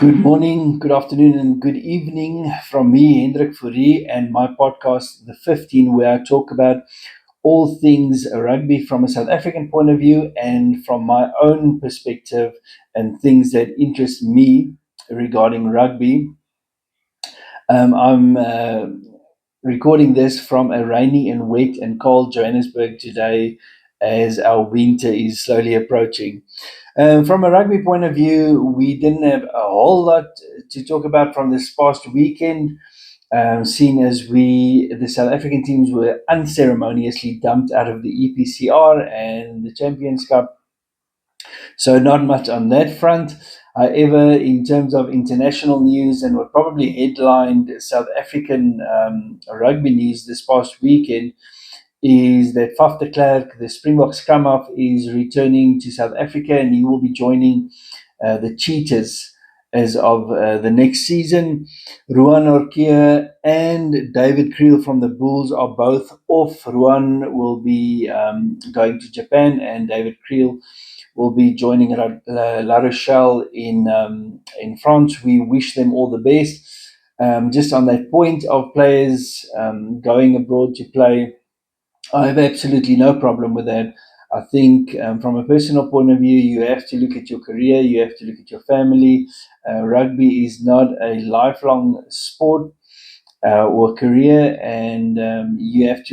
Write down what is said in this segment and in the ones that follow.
Good morning, good afternoon, and good evening from me, Hendrik Fourie, and my podcast, The 15, where I talk about all things rugby from a South African point of view and from my own perspective and things that interest me regarding rugby. I'm recording this from a rainy and wet and cold Johannesburg today as our winter is slowly approaching. From a rugby point of view, we didn't have a whole lot to talk about from this past weekend, seeing as the South African teams were unceremoniously dumped out of the EPCR and the Champions Cup. So not much on that front. However, in terms of international news and what probably headlined South African rugby news this past weekend is that Faf de Klerk, the Springbok scrum half, is returning to South Africa and he will be joining the Cheetahs as of the next season. Ruan Orkia and David Creel from the Bulls are both off. Ruan will be going to Japan and David Creel will be joining La Rochelle in France. We wish them all the best. Just on that point of players going abroad to play, I have absolutely no problem with that. I think from a personal point of view, you have to look at your career, you have to look at your family. Rugby is not a lifelong sport or career, and you have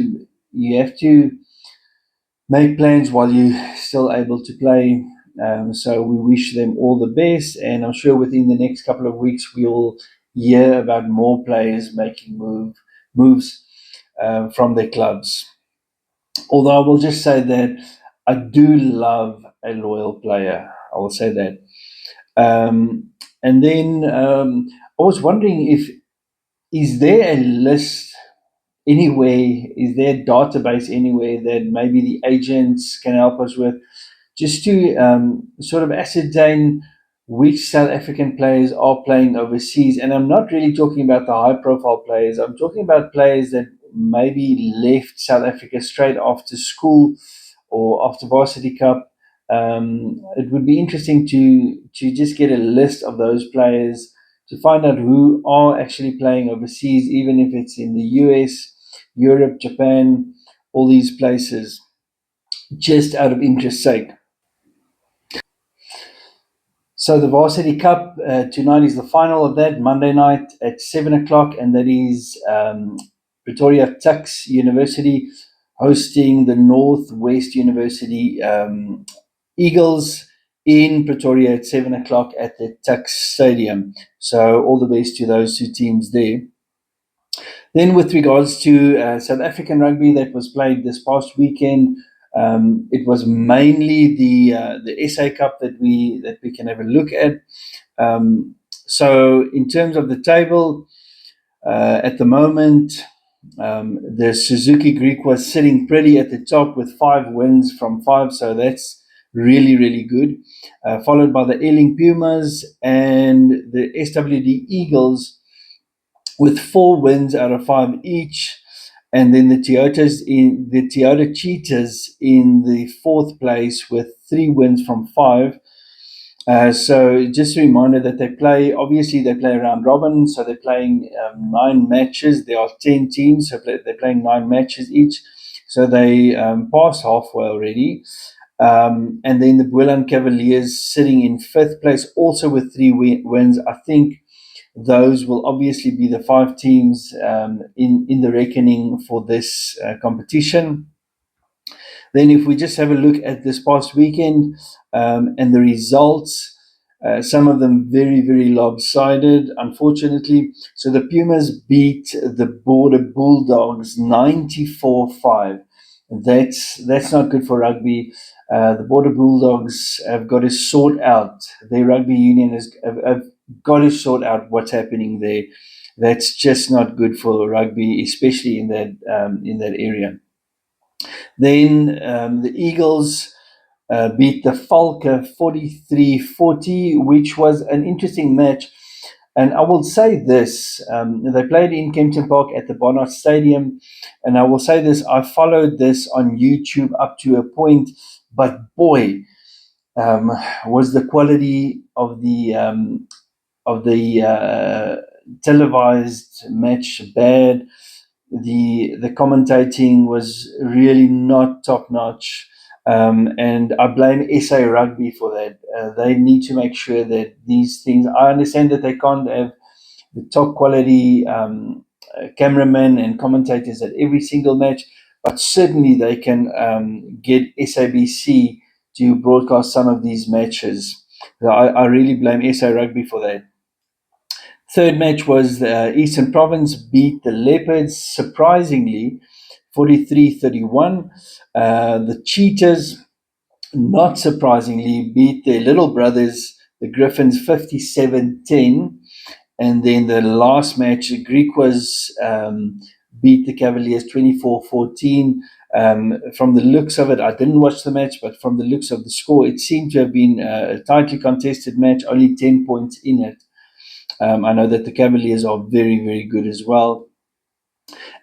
to make plans while you're still able to play. So we wish them all the best, and I'm sure within the next couple of weeks we'll hear about more players making moves from their clubs. Although I will just say that I do love a loyal player. I will say that. And then I was wondering if is there a list anywhere, is there a database anywhere that maybe the agents can help us with, just to sort of ascertain which South African players are playing overseas. And I'm not really talking about the high profile players, I'm talking about players that maybe left South Africa straight after school or after Varsity Cup. It would be interesting to just get a list of those players to find out who are actually playing overseas, even if it's in the US, Europe, Japan, all these places, just out of interest sake. So the Varsity Cup tonight is the final of that, Monday night at 7 o'clock, and that is Pretoria Tuks University hosting the Northwest University Eagles in Pretoria at 7 o'clock at the Tuks Stadium. So all the best to those two teams there. Then, with regards to South African rugby that was played this past weekend, it was mainly the SA Cup that we can have a look at. So, in terms of the table, at the moment, the Suzuki Greek was sitting pretty at the top with 5 wins from 5, so that's really, really good. Followed by the Ailing Pumas and the SWD Eagles with 4 wins out of 5 each. And then the Toyota Cheetahs in the fourth place with 3 wins from 5. So just a reminder that they play round robin, so they're playing 9 matches. There are 10 teams, so they're playing 9 matches each. So they passed halfway already. And then the Bwelan Cavaliers sitting in fifth place, also with 3 wins. I think those will obviously be the 5 teams in the reckoning for this competition. Then, if we just have a look at this past weekend and the results, some of them very, very lopsided, unfortunately. So the Pumas beat the Border Bulldogs 94-5. That's not good for rugby. The Border Bulldogs have got to sort out, their rugby union have got to sort out what's happening there. That's just not good for rugby, especially in that area. Then the Eagles beat the Falke 43-40, which was an interesting match. And I will say this, they played in Kempton Park at the Barnard Stadium. And I will say this, I followed this on YouTube up to a point, but boy, was the quality of televised match bad. The commentating was really not top notch, and I blame SA Rugby for that. They need to make sure that these things. I understand that they can't have the top quality cameramen and commentators at every single match, but certainly they can get SABC to broadcast some of these matches. So I really blame SA Rugby for that. Third match was the Eastern Province beat the Leopards, surprisingly, 43-31. The Cheetahs, not surprisingly, beat their little brothers, the Griffins, 57-10. And then the last match, Griquas beat the Cavaliers 24-14. From the looks of it, I didn't watch the match, but from the looks of the score, it seemed to have been a tightly contested match, only 10 points in it. I know that the Cavaliers are very, very good as well.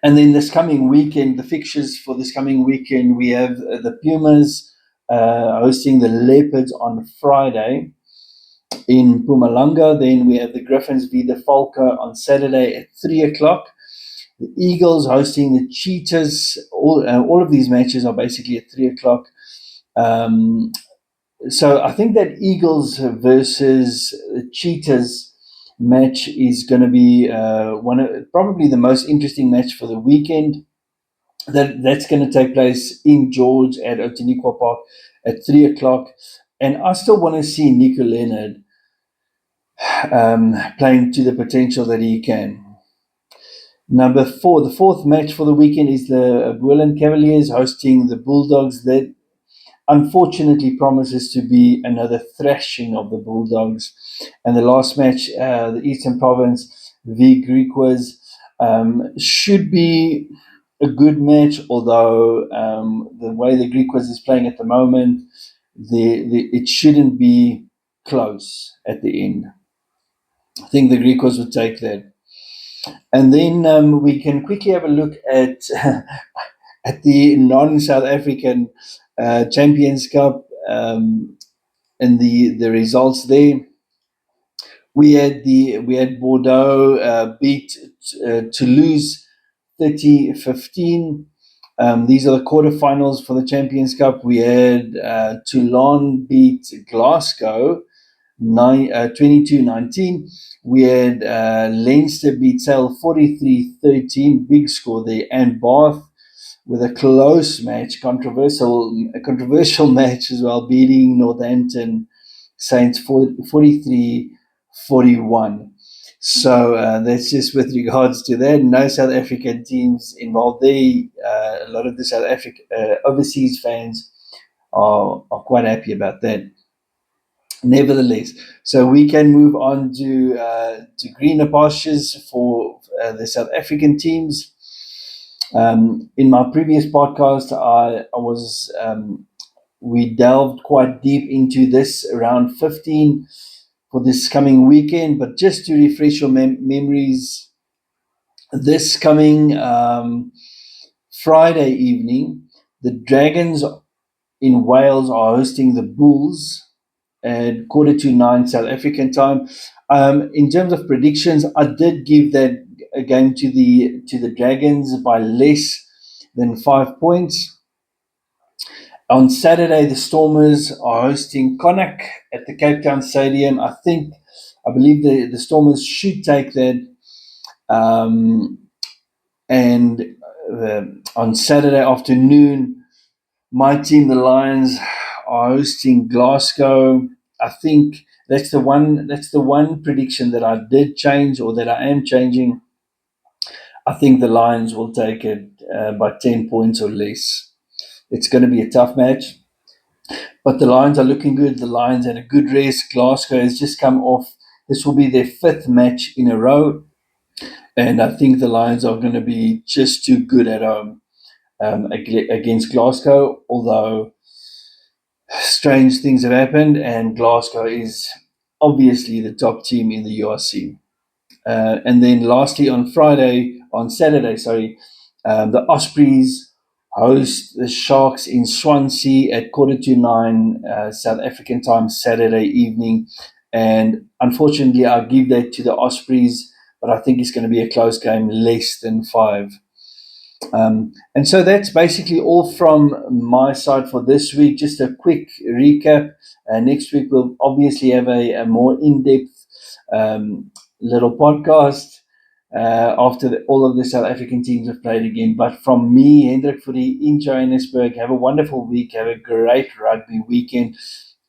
And then this coming weekend, the fixtures for this coming weekend, we have the Pumas hosting the Leopards on Friday in Mpumalanga. Then we have the Griffins v the Falco on Saturday at 3 o'clock. The Eagles hosting the Cheetahs. All of these matches are basically at 3 o'clock. So I think that Eagles versus the Cheetahs match is going to be probably the most interesting match for the weekend. That's going to take place in George at Otaniqua Park at 3 o'clock. And I still want to see Nico Leonard playing to the potential that he can. Number 4, the fourth match for the weekend is the Buelan Cavaliers hosting the Bulldogs. That unfortunately promises to be another thrashing of the Bulldogs. And the last match, the Eastern Province v Griquas, should be a good match, although the way the Griquas is playing at the moment, it shouldn't be close at the end. I think the Griquas would take that. And then we can quickly have a look at at the non-South African Champions Cup and the results there. We had Bordeaux beat Toulouse 30-15. These are the quarterfinals for the Champions Cup. We had Toulon beat Glasgow 22-19. We had Leinster beat Sale 43-13, big score there, and Bath with a close match, controversial match as well, beating Northampton Saints 43-41. So that's just with regards to that. No South African teams involved there. A lot of the South African overseas fans are quite happy about that. Nevertheless, so we can move on to greener pastures for the South African teams. In my previous podcast, we delved quite deep into this round 15 for this coming weekend. But just to refresh your memories, this coming Friday evening, the Dragons in Wales are hosting the Bulls at 9:15 South African time. In terms of predictions, I did give that game to the Dragons by less than 5 points. On Saturday, the Stormers are hosting Connacht at the Cape Town Stadium. I believe the Stormers should take that. And on Saturday afternoon, my team, the Lions, are hosting Glasgow. I think that's the one prediction that I did change, or that I am changing. I think the Lions will take it by 10 points or less. It's going to be a tough match, but the Lions are looking good. The Lions had a good race. Glasgow has just come off. This will be their 5th match in a row, and I think the Lions are going to be just too good at home against Glasgow, although strange things have happened, and Glasgow is obviously the top team in the URC. And then lastly, on Saturday, the Ospreys host the Sharks in Swansea at 9:15 South African time, Saturday evening. And unfortunately, I give that to the Ospreys, but I think it's going to be a close game, less than 5. And so that's basically all from my side for this week. Just a quick recap. Next week, we'll obviously have a more in depth little podcast after all of the South African teams have played again. But from me, Hendrik Fourie in Johannesburg, have a wonderful week. Have a great rugby weekend.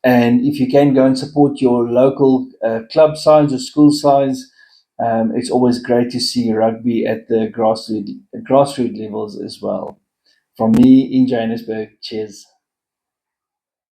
And if you can, go and support your local club sides or school sides. It's always great to see rugby at the grassroots levels as well. From me in Johannesburg, cheers.